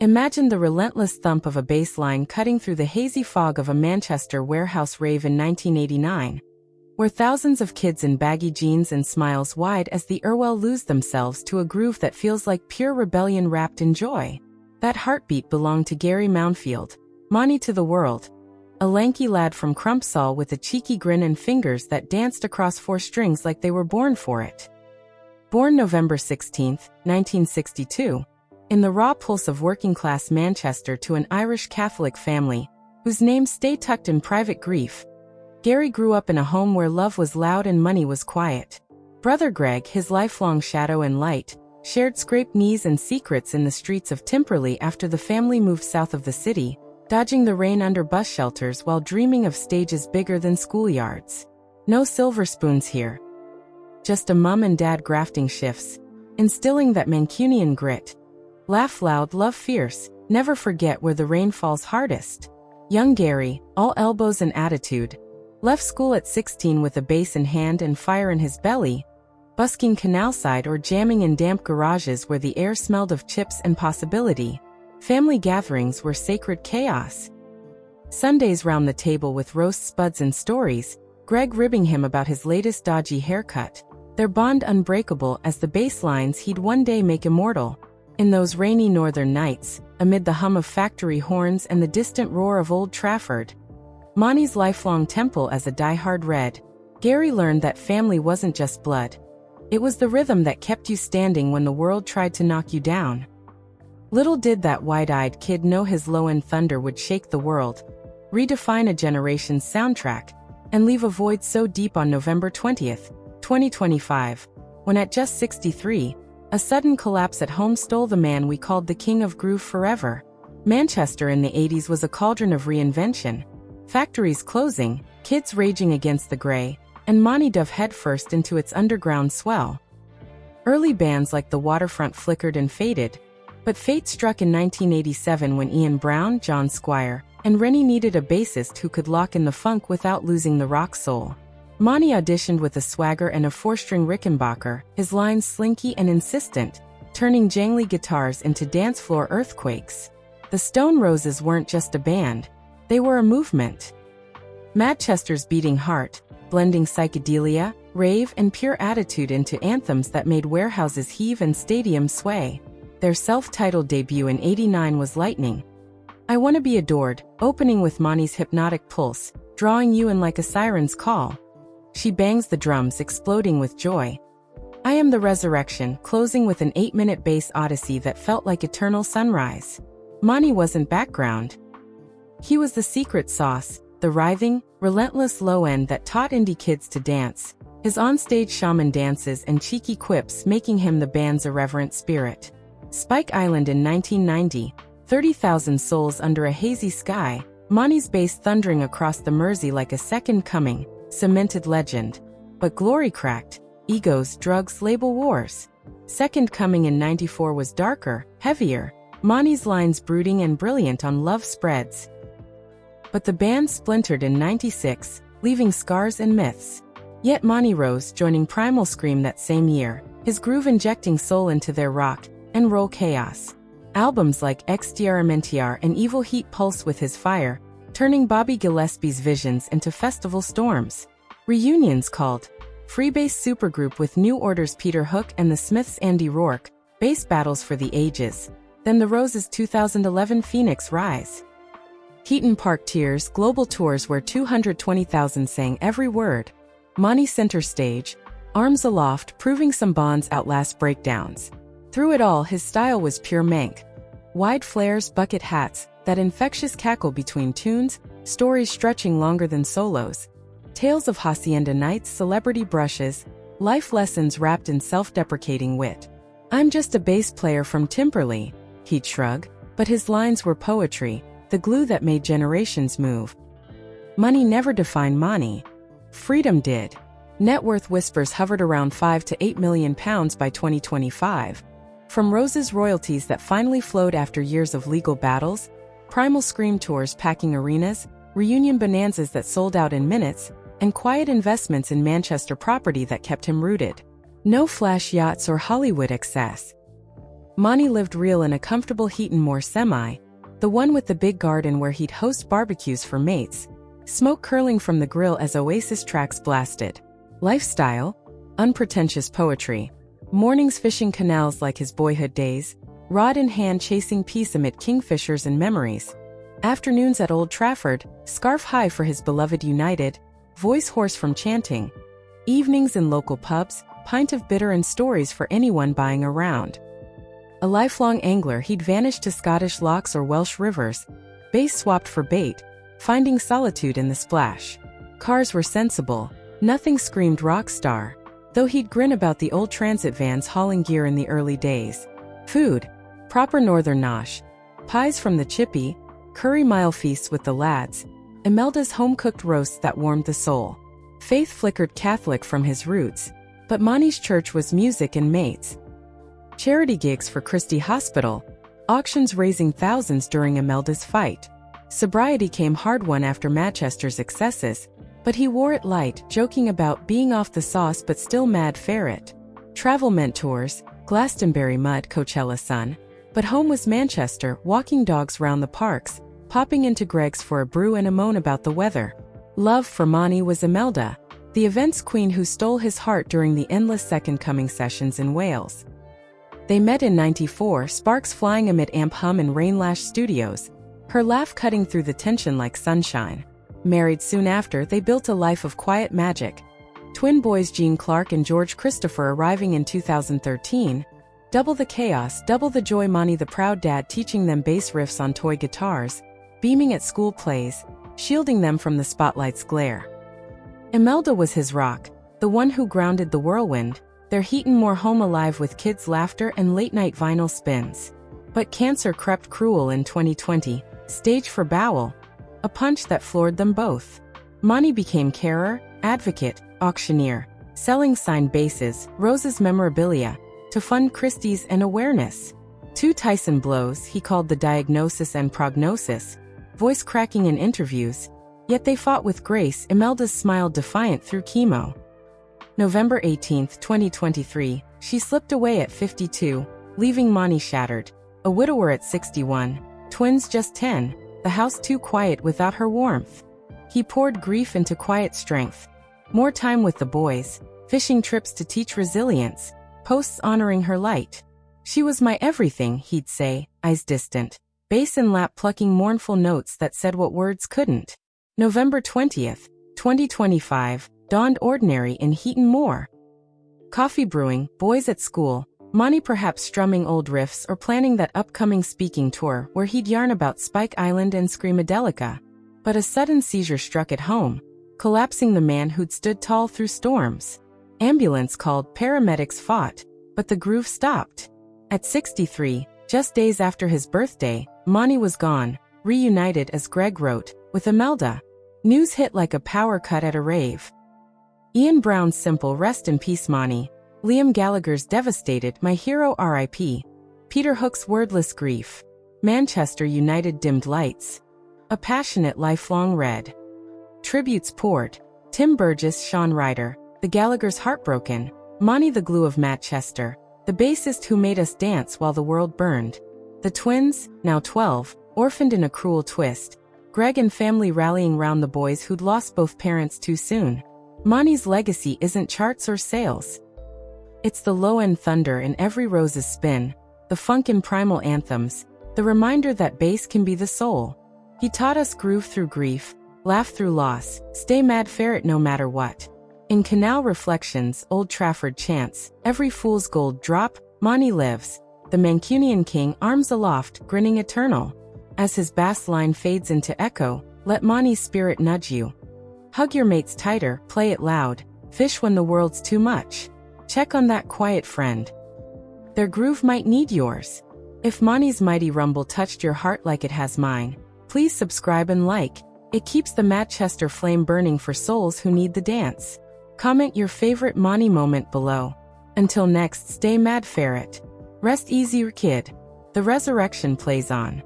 Imagine the relentless thump of a bass line cutting through the hazy fog of a Manchester warehouse rave in 1989, where thousands of kids in baggy jeans and smiles wide as the Irwell lose themselves to a groove that feels like pure rebellion wrapped in joy. That heartbeat belonged to Gary Mounfield, Monty to the world, a lanky lad from Crumpsall with a cheeky grin and fingers that danced across four strings like they were born for it. Born November 16, 1962, in the raw pulse of working-class Manchester to an Irish Catholic family, whose names stay tucked in private grief, Gary grew up in a home where love was loud and money was quiet. Brother Greg, his lifelong shadow and light, shared scraped knees and secrets in the streets of Timperley after the family moved south of the city, dodging the rain under bus shelters while dreaming of stages bigger than schoolyards. No silver spoons here. Just a mum and dad grafting shifts, instilling that Mancunian grit. Laugh loud, love fierce, never forget where the rain falls hardest. Young Gary, all elbows and attitude, left school at 16 with a bass in hand and fire in his belly, busking canalside or jamming in damp garages where the air smelled of chips and possibility. Family gatherings were sacred chaos. Sundays round the table with roast spuds and stories, Greg ribbing him about his latest dodgy haircut, their bond unbreakable as the bass lines he'd one day make immortal. In those rainy northern nights, amid the hum of factory horns and the distant roar of Old Trafford, Monty's lifelong temple as a die-hard Red, Gary learned that family wasn't just blood. It was the rhythm that kept you standing when the world tried to knock you down. Little did that wide-eyed kid know his low-end thunder would shake the world, redefine a generation's soundtrack, and leave a void so deep on November 20, 2025, when at just 63, a sudden collapse at home stole the man we called the king of groove forever. Manchester in the 80s was a cauldron of reinvention. Factories closing, kids raging against the grey, and Monty dove headfirst into its underground swell. Early bands like The Waterfront flickered and faded, but fate struck in 1987 when Ian Brown, John Squire, and Rennie needed a bassist who could lock in the funk without losing the rock soul. Monty auditioned with a swagger and a four-string Rickenbacker, his lines slinky and insistent, turning jangly guitars into dance floor earthquakes. The Stone Roses weren't just a band, they were a movement. Manchester's beating heart, blending psychedelia, rave, and pure attitude into anthems that made warehouses heave and stadiums sway. Their self-titled debut in '89 was lightning. I Wanna Be Adored, opening with Monty's hypnotic pulse, drawing you in like a siren's call. She bangs the drums, exploding with joy. I Am the Resurrection, closing with an 8-minute bass odyssey that felt like eternal sunrise. Monty wasn't background. He was the secret sauce, the writhing, relentless low end that taught indie kids to dance, his onstage shaman dances and cheeky quips making him the band's irreverent spirit. Spike Island in 1990, 30,000 souls under a hazy sky, Monty's bass thundering across the Mersey like a second coming, cemented legend. But glory cracked, egos, drugs, label wars. Second Coming in '94 was darker, heavier, Monty's lines brooding and brilliant on Love Spreads. But the band splintered in '96, leaving scars and myths. Yet Monty rose, joining Primal Scream that same year, his groove injecting soul into their rock and roll chaos. Albums like Exterimentar and Evil Heat pulse with his fire, turning Bobby Gillespie's visions into festival storms. Reunions called Freebase Supergroup with New Order's Peter Hook and the Smiths' Andy Rourke, bass battles for the ages. Then the Roses' 2011 Phoenix Rise. Heaton Park Tears global tours where 220,000 sang every word. Monty center stage, arms aloft, proving some bonds outlast breakdowns. Through it all, his style was pure mank. Wide flares, bucket hats, that infectious cackle between tunes, stories stretching longer than solos. Tales of hacienda nights, celebrity brushes, life lessons wrapped in self-deprecating wit. I'm just a bass player from Timperley, he'd shrug, but his lines were poetry, the glue that made generations move. Money never defined Monty. Freedom did. Net worth whispers hovered around £5 to £8 million by 2025. From Rose's royalties that finally flowed after years of legal battles, Primal Scream tours packing arenas, reunion bonanzas that sold out in minutes, and quiet investments in Manchester property that kept him rooted. No flash yachts or Hollywood excess. Monty lived real in a comfortable Heaton Moor semi, the one with the big garden where he'd host barbecues for mates, smoke curling from the grill as Oasis tracks blasted. Lifestyle? Unpretentious poetry. Mornings fishing canals like his boyhood days, rod in hand chasing peace amid kingfishers and memories. Afternoons at Old Trafford, scarf high for his beloved United, voice hoarse from chanting. Evenings in local pubs, pint of bitter and stories for anyone buying a round. A lifelong angler, he'd vanished to Scottish lochs or Welsh rivers, base swapped for bait, finding solitude in the splash. Cars were sensible, nothing screamed rock star, though he'd grin about the old transit vans hauling gear in the early days. Food, proper northern nosh, pies from the chippy, curry mile feasts with the lads, Imelda's home-cooked roasts that warmed the soul. Faith flickered Catholic from his roots, but Monty's church was music and mates. Charity gigs for Christie Hospital, auctions raising thousands during Imelda's fight. Sobriety came hard won after Manchester's excesses, but he wore it light, joking about being off the sauce but still mad ferret. Travel meant tours, Glastonbury mud, Coachella sun, but home was Manchester, walking dogs round the parks, popping into Greg's for a brew and a moan about the weather. Love for Monty was Imelda, the events queen who stole his heart during the endless Second Coming sessions in Wales. They met in '94, sparks flying amid amp hum and rain-lashed studios, her laugh cutting through the tension like sunshine. Married soon after, they built a life of quiet magic. Twin boys Gene Clark and George Christopher arriving in 2013. Double the chaos, double the joy. Monty the proud dad teaching them bass riffs on toy guitars, beaming at school plays, shielding them from the spotlight's glare. Imelda was his rock, the one who grounded the whirlwind, their Heaton Moor home alive with kids' laughter and late-night vinyl spins. But cancer crept cruel in 2020, stage for bowel, a punch that floored them both. Monty became carer, advocate, auctioneer, selling signed basses, Rose's memorabilia, to fund Christie's and awareness. Two Tyson blows he called the diagnosis and prognosis, voice cracking in interviews, yet they fought with grace. Imelda smiled defiant through chemo. November 18, 2023, she slipped away at 52, leaving Monty shattered, a widower at 61, twins just 10, the house too quiet without her warmth. He poured grief into quiet strength. More time with the boys, fishing trips to teach resilience, posts honoring her light. She was my everything, he'd say, eyes distant, bass in lap plucking mournful notes that said what words couldn't. November 20th, 2025, dawned ordinary in Heaton Moor. Coffee brewing, boys at school, Monty perhaps strumming old riffs or planning that upcoming speaking tour where he'd yarn about Spike Island and Screamadelica. But a sudden seizure struck at home, collapsing the man who'd stood tall through storms. Ambulance called, paramedics fought, but the groove stopped. At 63, just days after his birthday, Monty was gone, reunited as Greg wrote, with Imelda. News hit like a power cut at a rave. Ian Brown's simple rest in peace Monty. Liam Gallagher's devastated my hero R.I.P. Peter Hook's wordless grief. Manchester United dimmed lights. A passionate lifelong red. Tributes poured. Tim Burgess, Sean Ryder, the Gallagher's heartbroken. Monty the glue of Manchester, the bassist who made us dance while the world burned. The twins, now 12, orphaned in a cruel twist. Greg and family rallying round the boys who'd lost both parents too soon. Monty's legacy isn't charts or sales. It's the low-end thunder in every Rose's spin, the funk in Primal anthems, the reminder that bass can be the soul. He taught us groove through grief, laugh through loss, stay mad ferret no matter what. In Canal Reflections, Old Trafford chants, every fool's gold drop, Monty lives, the Mancunian king arms aloft, grinning eternal. As his bass line fades into echo, let Monty's spirit nudge you. Hug your mates tighter, play it loud, fish when the world's too much. Check on that quiet friend. Their groove might need yours. If Monty's mighty rumble touched your heart like it has mine, please subscribe and like. It keeps the Manchester flame burning for souls who need the dance. Comment your favorite Monty moment below. Until next, stay mad ferret. Rest easy, kid. The resurrection plays on.